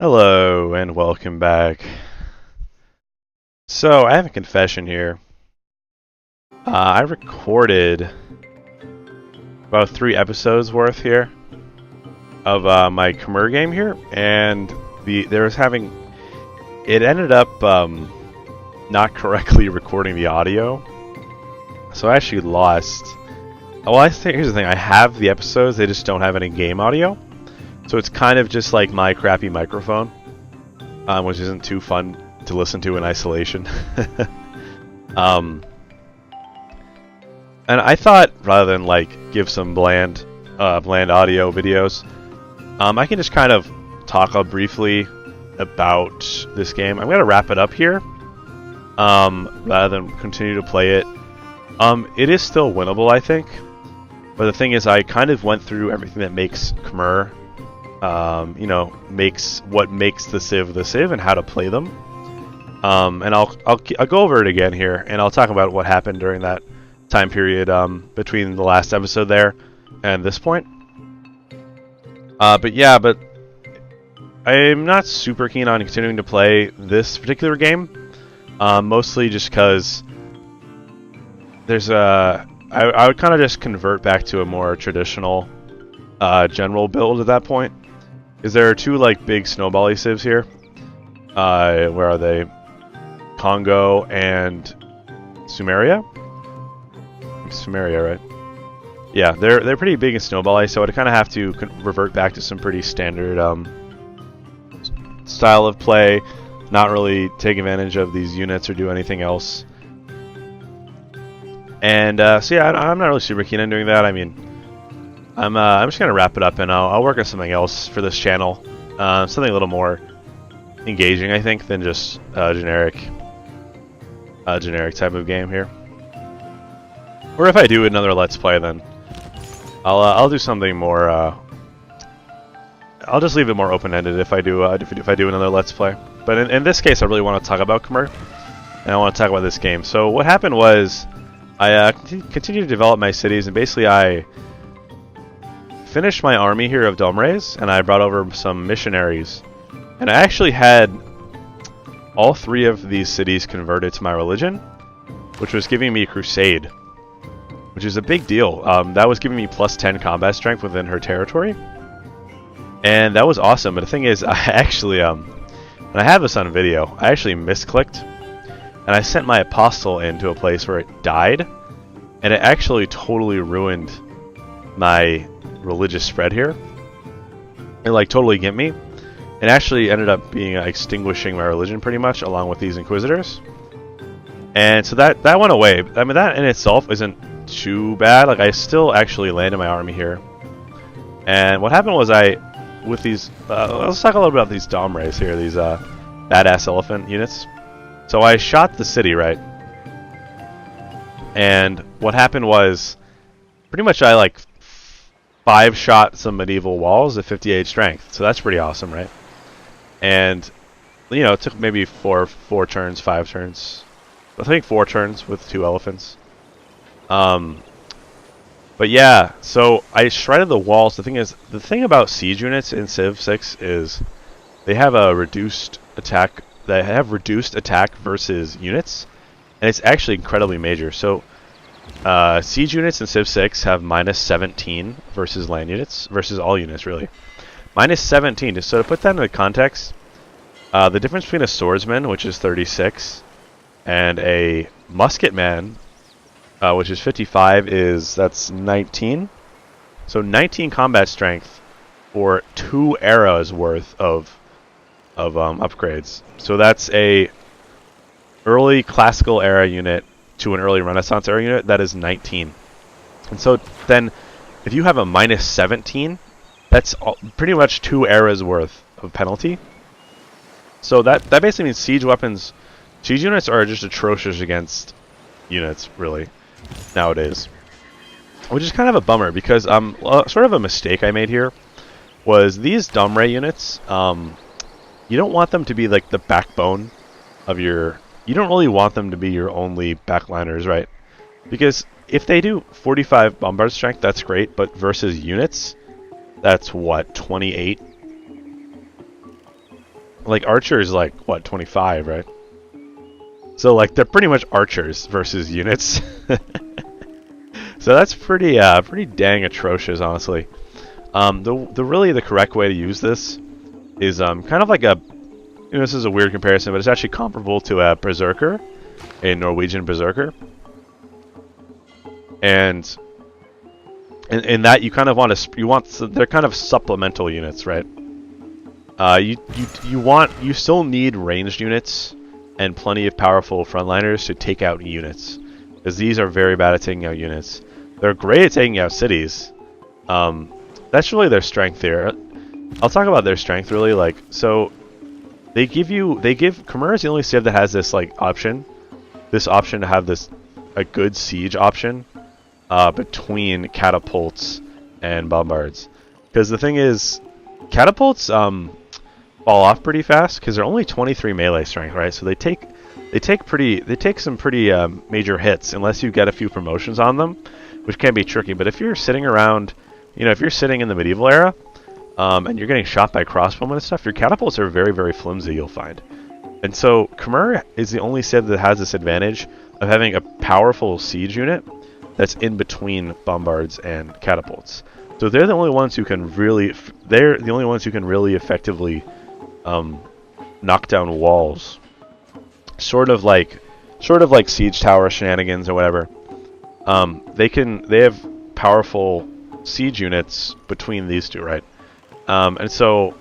Hello and welcome back. So I have a confession here. I recorded about 3 episodes worth here of my Khmer game here, and it ended up not correctly recording the audio, so I actually lost. Well, here's the thing: I have the episodes, they just don't have any game audio, so it's kind of just like my crappy microphone, which isn't too fun to listen to in isolation. And I thought rather than like give some bland audio videos, I can just kind of talk briefly about this game. I'm gonna wrap it up here, rather than continue to play it. It is still winnable, I think, but the thing is, I kind of went through everything that makes Khmer, what makes the Civ, and how to play them. And I'll go over it again here, and I'll talk about what happened during that time period between the last episode there and this point. But I'm not super keen on continuing to play this particular game, mostly just because there's I would kind of just convert back to a more traditional general build at that point, because there are two like big snowbally civs here. Where are they? Congo and Sumeria? Sumeria, right? Yeah, they're pretty big and snowbally, so I'd kind of have to revert back to some pretty standard style of play, not really take advantage of these units or do anything else. And so yeah, I'm not really super keen on doing that. I mean, I'm just gonna wrap it up, and I'll work on something else for this channel, something a little more engaging, I think, than just generic type of game here. Or if I do another Let's Play, then I'll do something more. I'll just leave it more open-ended if I do another Let's Play. But in this case, I really want to talk about Khmer, and I want to talk about this game. So what happened was, I continued to develop my cities, and basically I finished my army here of Domres, and I brought over some missionaries, and I actually had all 3 of these cities converted to my religion, which was giving me a crusade, which is a big deal. That was giving me plus 10 combat strength within her territory, and that was awesome. But the thing is, I actually, and I have this on video, I actually misclicked, and I sent my apostle into a place where it died, and it actually totally ruined my religious spread here. It like totally gimped me. It actually ended up being extinguishing my religion pretty much, along with these inquisitors. And so that went away. I mean, that in itself isn't too bad. Like, I still actually landed my army here. And what happened was with these, let's talk a little bit about these Domres here, these badass elephant units. So I shot the city, right? And what happened was, pretty much I like 5-shot some medieval walls at 58 strength. So that's pretty awesome, right? And, you know, it took maybe 4 turns, 5 turns. I think 4 turns with 2 elephants. But yeah, so I shredded the walls. The thing about siege units in Civ 6 is they have a reduced attack. They have reduced attack versus units, and it's actually incredibly major. So siege units in Civ 6 have minus 17 versus land units, versus all units really. Minus 17. Just so to put that into context, the difference between a swordsman, which is 36, and a musketman, which is 55, that's 19. So 19 combat strength for 2 eras worth of upgrades. So that's a early classical era unit to an early Renaissance era unit. That is 19. And so then, if you have a minus 17, that's pretty much 2 eras worth of penalty. So that basically means siege units are just atrocious against units, really, nowadays. Which is kind of a bummer, because sort of a mistake I made here was these Domre units, you don't want them to be like the backbone of your... You don't really want them to be your only backliners, right? Because if they do 45 bombard strength, that's great, but versus units, that's what, 28? like archer is like what 25, right? So like they're pretty much archers versus units. So that's pretty dang atrocious, honestly. The correct way to use this is kind of like a, this is a weird comparison, but it's actually comparable to a berserker, a Norwegian berserker. And in that you kind of they're kind of supplemental units, right? You still need ranged units and plenty of powerful frontliners to take out units, because these are very bad at taking out units. They're great at taking out cities. That's really their strength here. I'll talk about their strength really. Like, so they give Khmer is the only civ that has this like option, to have a good siege option between catapults and bombards. Because the thing is, catapults fall off pretty fast because they're only 23 melee strength, right? So they take some pretty major hits unless you get a few promotions on them, which can be tricky. But if you're sitting around, if you're sitting in the medieval era, and you're getting shot by crossbowmen and stuff, your catapults are very, very flimsy, you'll find. And so Khmer is the only civ that has this advantage of having a powerful siege unit that's in between bombards and catapults. So they're the only ones who can really effectively knock down walls. Sort of like siege tower shenanigans or whatever. They have powerful siege units between these two, right? And so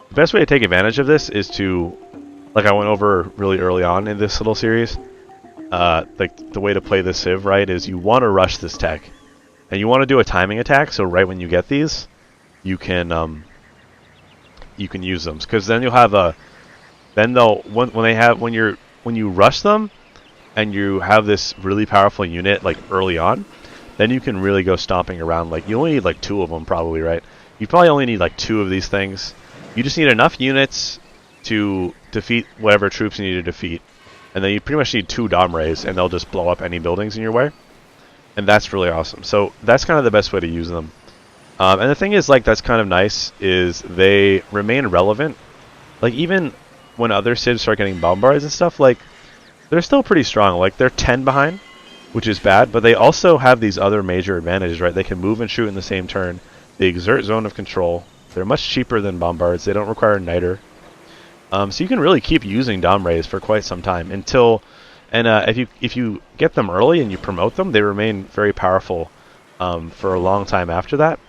the best way to take advantage of this is to, like I went over really early on in this little series, like the way to play this civ, right, is you want to rush this tech. And you want to do a timing attack, so right when you get these, you can use them. Because then you'll have when you rush them, and you have this really powerful unit like early on, then you can really go stomping around. Like, you only need like 2 of them probably, right? You probably only need like 2 of these things. You just need enough units to defeat whatever troops you need to defeat. And then you pretty much need 2 Domrays, and they'll just blow up any buildings in your way. And that's really awesome. So that's kind of the best way to use them. And the thing is, like, that's kind of nice, is they remain relevant. Like, even when other civs start getting bombards and stuff, like, they're still pretty strong. Like, they're 10 behind, which is bad, but they also have these other major advantages, right? They can move and shoot in the same turn. They exert zone of control. They're much cheaper than bombards. They don't require niter. So you can really keep using Domrays for quite some time until, and if you get them early and you promote them, they remain very powerful for a long time after that.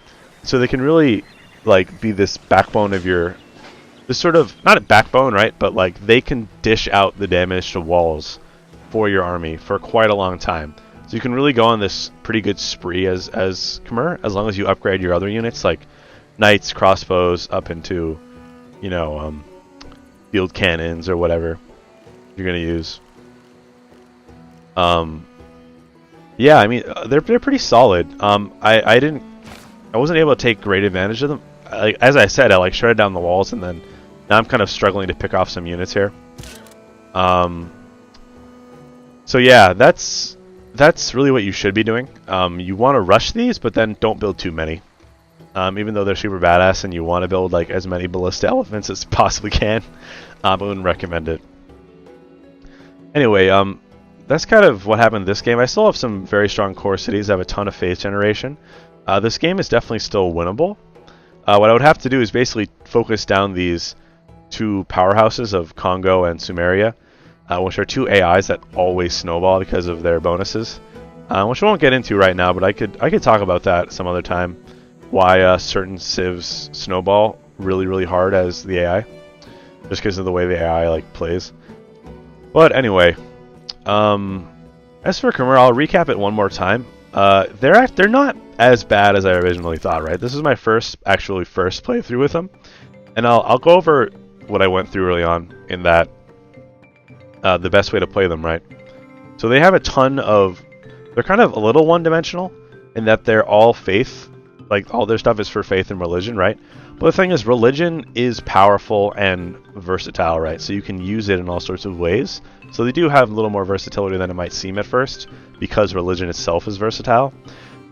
So they can really like be this backbone of this sort of, not a backbone, right? But like they can dish out the damage to walls for your army for quite a long time. So you can really go on this pretty good spree as Khmer, as long as you upgrade your other units like knights, crossbows, up into, field cannons or whatever you're gonna use. Yeah, I mean they're pretty solid. I wasn't able to take great advantage of them. As I said, I like shredded down the walls, and then now I'm kind of struggling to pick off some units here. So yeah, that's really what you should be doing. You want to rush these, but then don't build too many. Even though they're super badass, and you want to build like as many ballista elephants as you possibly can, I wouldn't recommend it. Anyway, that's kind of what happened in this game. I still have some very strong core cities. I have a ton of phase generation. This game is definitely still winnable. What I would have to do is basically focus down these 2 powerhouses of Congo and Sumeria, which are 2 AIs that always snowball because of their bonuses, which I won't get into right now, but I could talk about that some other time. Why certain civs snowball really, really hard as the AI, just because of the way the AI like plays. But anyway, as for Khmer, I'll recap it one more time. They're not as bad as I originally thought, right? This is my first playthrough with them, and I'll go over what I went through early on in that the best way to play them, right? So they have a ton of, they're kind of a little one-dimensional in that they're all faith, like all their stuff is for faith and religion, right? But the thing is, religion is powerful and versatile, right? So you can use it in all sorts of ways. So they do have a little more versatility than it might seem at first, because religion itself is versatile.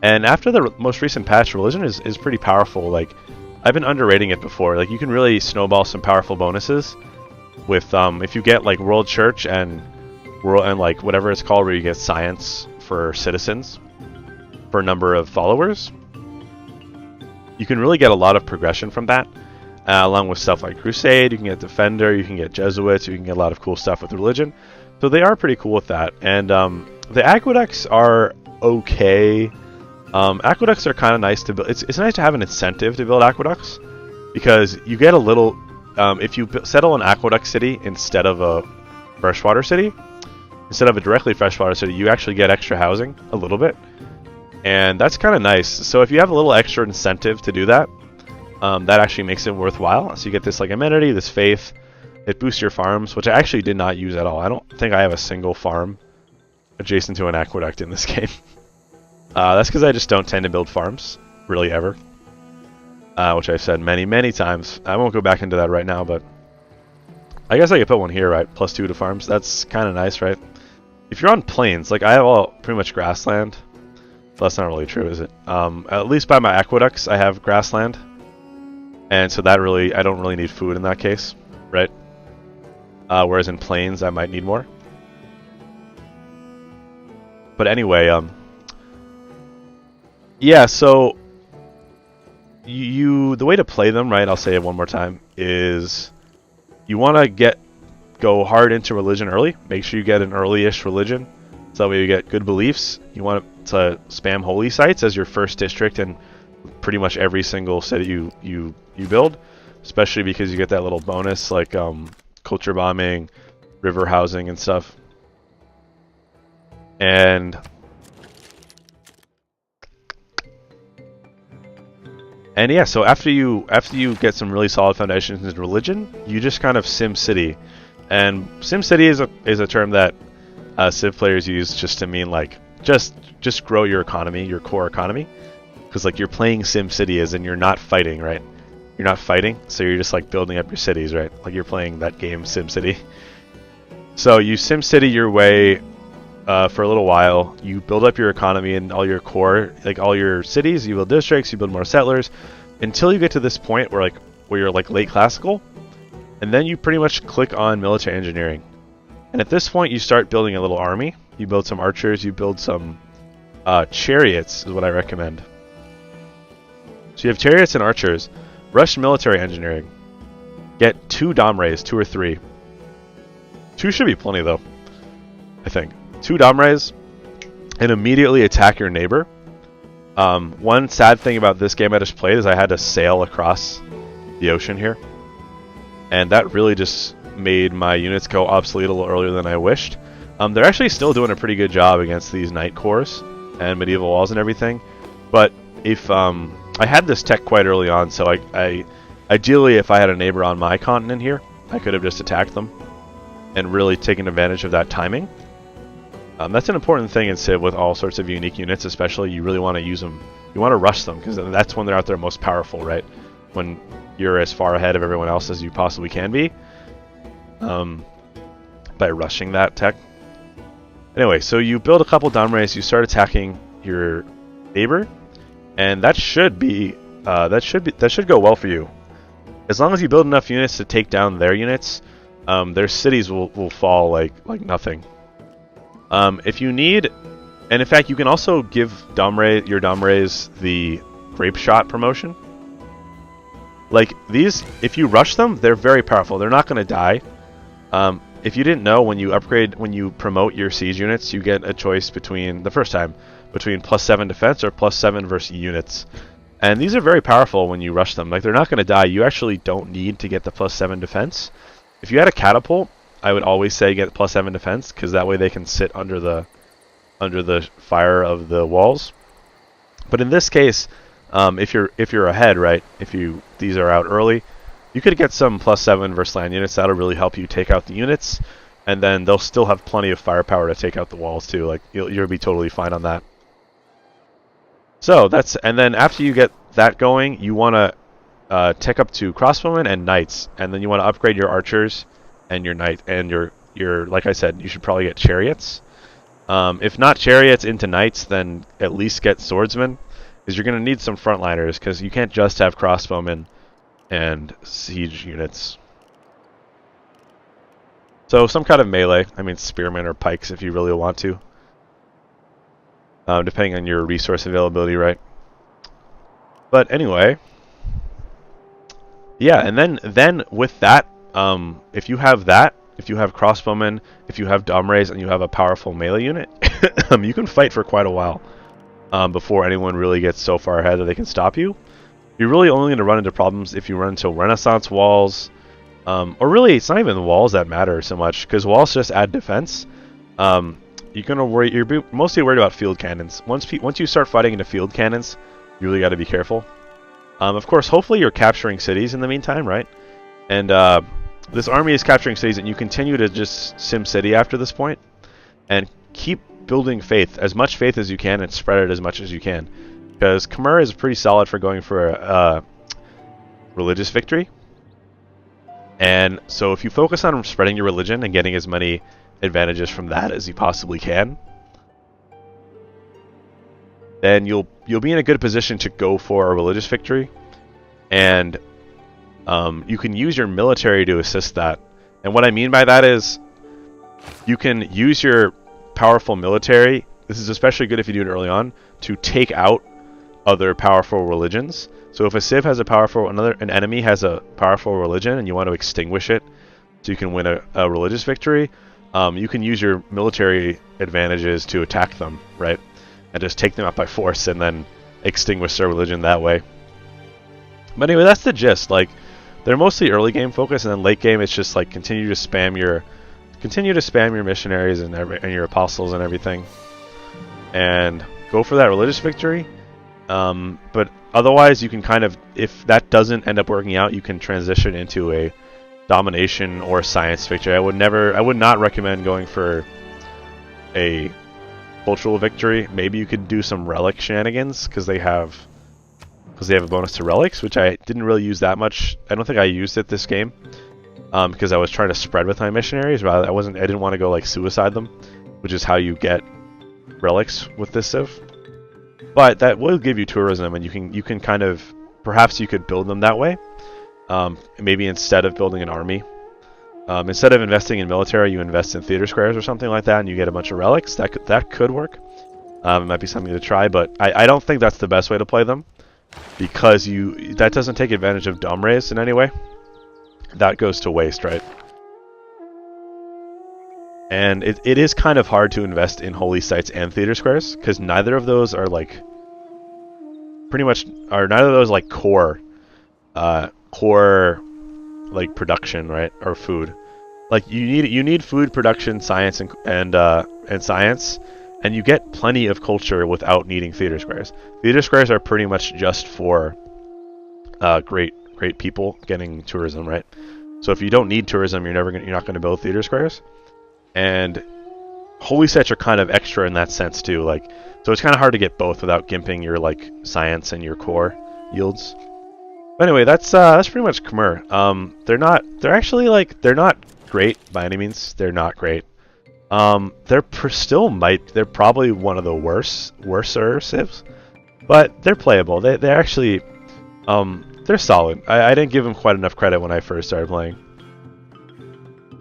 And after the most recent patch, religion is pretty powerful. Like, I've been underrating it before. Like, you can really snowball some powerful bonuses with if you get like World Church and like whatever it's called, where you get science for citizens for a number of followers. You can really get a lot of progression from that, along with stuff like Crusade. You can get Defender, you can get Jesuits, you can get a lot of cool stuff with religion. So they are pretty cool with that. And the aqueducts are okay. Aqueducts are kind of nice to build. It's nice to have an incentive to build aqueducts, because you get a little. If you settle an aqueduct city instead of a freshwater city, instead of a directly freshwater city, you actually get extra housing a little bit, and that's kind of nice. So if you have a little extra incentive to do that, that actually makes it worthwhile. So you get this like amenity, this faith. It boosts your farms, which I actually did not use at all. I don't think I have a single farm adjacent to an aqueduct in this game. That's because I just don't tend to build farms, really, ever. Which I've said many, many times. I won't go back into that right now, but I guess I could put one here, right? +2 to farms. That's kind of nice, right? If you're on plains, like I have all pretty much grassland. Well, that's not really true, is it? At least by my aqueducts, I have grassland. And so that really, I don't really need food in that case, right? Whereas in plains, I might need more. But anyway, yeah, so the way to play them, right, I'll say it one more time, is you want to go hard into religion early. Make sure you get an early-ish religion, so that way you get good beliefs. You want to spam holy sites as your first district in pretty much every single city you build, especially because you get that little bonus like culture bombing, river housing, and stuff. And yeah, so after you get some really solid foundations in religion, you just kind of Sim City. And Sim City is a term that Civ players use just to mean like just grow your economy, your core economy, because like you're playing Sim City as in you're not fighting, right? You're not fighting, so you're just like building up your cities, right? Like you're playing that game Sim City. So you Sim City your way for a little while. You build up your economy and all your core, like all your cities. You build districts, you build more settlers, until you get to this point where you're like late classical, and then you pretty much click on military engineering. And at this point, you start building a little army. You build some archers. You build some chariots, is what I recommend. So you have chariots and archers. Rush military engineering. Get 2 Domrays, 2 or 3. 2 should be plenty, though, I think. 2 Domrays, and immediately attack your neighbor. One sad thing about this game I just played is I had to sail across the ocean here. And that really just made my units go obsolete a little earlier than I wished. They're actually still doing a pretty good job against these knight cores and medieval walls and everything. But if I had this tech quite early on, so I ideally, if I had a neighbor on my continent here, I could have just attacked them and really taken advantage of that timing. That's an important thing in Civ with all sorts of unique units, especially. You really want to use them. You want to rush them, because that's when they're out there most powerful, right? When you're as far ahead of everyone else as you possibly can be, by rushing that tech. Anyway, so you build a couple Domrays, you start attacking your neighbor, and that should go well for you. As long as you build enough units to take down their units, their cities will fall like nothing. If you need, and in fact, you can also give your Domrays the Grape Shot promotion. Like these, if you rush them, they're very powerful. They're not going to die. If you didn't know, when you promote your siege units, you get a choice between +7 defense or +7 versus units. And these are very powerful when you rush them. Like, they're not going to die. You actually don't need to get the +7 defense. If you had a catapult, I would always say get +7 defense, because that way they can sit under the fire of the walls. But in this case, if you're ahead, right? These are out early, you could get some +7 versus land units. That'll really help you take out the units, and then they'll still have plenty of firepower to take out the walls too. Like you'll be totally fine on that. So and then after you get that going, you want to tech up to crossbowmen and knights, and then you want to upgrade your archers and your knight and your like I said, you should probably get chariots. If not chariots into knights, then at least get swordsmen, because you're going to need some frontliners, because you can't just have crossbowmen and siege units. So some kind of melee. I mean, spearmen or pikes if you really want to, depending on your resource availability, right? But anyway, yeah, and then with that, if you have that, if you have crossbowmen, if you have domrays, and you have a powerful melee unit, you can fight for quite a while before anyone really gets so far ahead that they can stop you. You're really only going to run into problems if you run into Renaissance walls, or really, it's not even the walls that matter so much, because walls just add defense. You're gonna worry. You're mostly worried about field cannons. Once you start fighting into field cannons, you really got to be careful. Of course, hopefully you're capturing cities in the meantime, right? And this army is capturing cities, and you continue to just sim city after this point, and keep building faith, as much faith as you can, and spread it as much as you can, because Khmer is pretty solid for going for a religious victory. And so if you focus on spreading your religion and getting as many advantages from that as you possibly can, then you'll be in a good position to go for a religious victory, and you can use your military to assist that. And what I mean by that is you can use your powerful military, this is especially good if you do it early on, to take out other powerful religions. So if a civ has an enemy has a powerful religion and you want to extinguish it so you can win a religious victory, you can use your military advantages to attack them, right? And just take them out by force and then extinguish their religion that way. But anyway, that's the gist. Like, they're mostly early game focused, and then late game it's just like continue to spam your missionaries and your apostles and everything, and go for that religious victory. But otherwise, you can kind of, if that doesn't end up working out, you can transition into a domination or science victory. I would not recommend going for a cultural victory. Maybe you could do some relic shenanigans because they have a bonus to relics, which I didn't really use that much. I don't think I used it this game because I was trying to spread with my missionaries. Rather, I didn't want to go like suicide them, which is how you get relics with this civ. But that will give you tourism, and you can kind of, perhaps you could build them that way. Maybe instead of building an army, instead of investing in military, you invest in theater squares or something like that, and you get a bunch of relics. That could work. It might be something to try, but I don't think that's the best way to play them, because that doesn't take advantage of domrays in any way. That goes to waste, right? And it is kind of hard to invest in holy sites and theater squares, because neither of those are like core like production, right? Or food. Like you need food production, science, and science, and you get plenty of culture without needing theater squares. Theater squares are pretty much just for great people getting tourism, right? So if you don't need tourism, you're not gonna build theater squares. And holy sites are kind of extra in that sense too. Like, so it's kind of hard to get both without gimping your like science and your core yields. But anyway, that's pretty much Khmer. They're not great by any means. They're not great. They're probably one of the worser civs, but they're playable. They're actually they're solid. I didn't give them quite enough credit when I first started playing.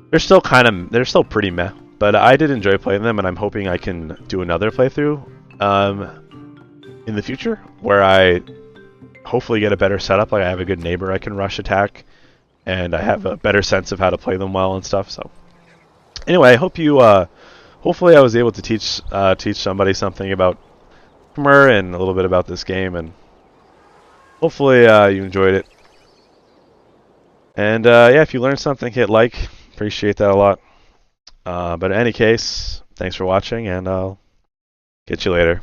They're still pretty meh, but I did enjoy playing them, and I'm hoping I can do another playthrough in the future where I hopefully get a better setup. Like I have a good neighbor I can rush attack, and I have a better sense of how to play them well and stuff. So anyway, I hope you hopefully I was able to teach somebody something about Khmer and a little bit about this game, and hopefully you enjoyed it. And yeah, if you learned something, hit like. Appreciate that a lot. But in any case, thanks for watching, and I'll catch you later.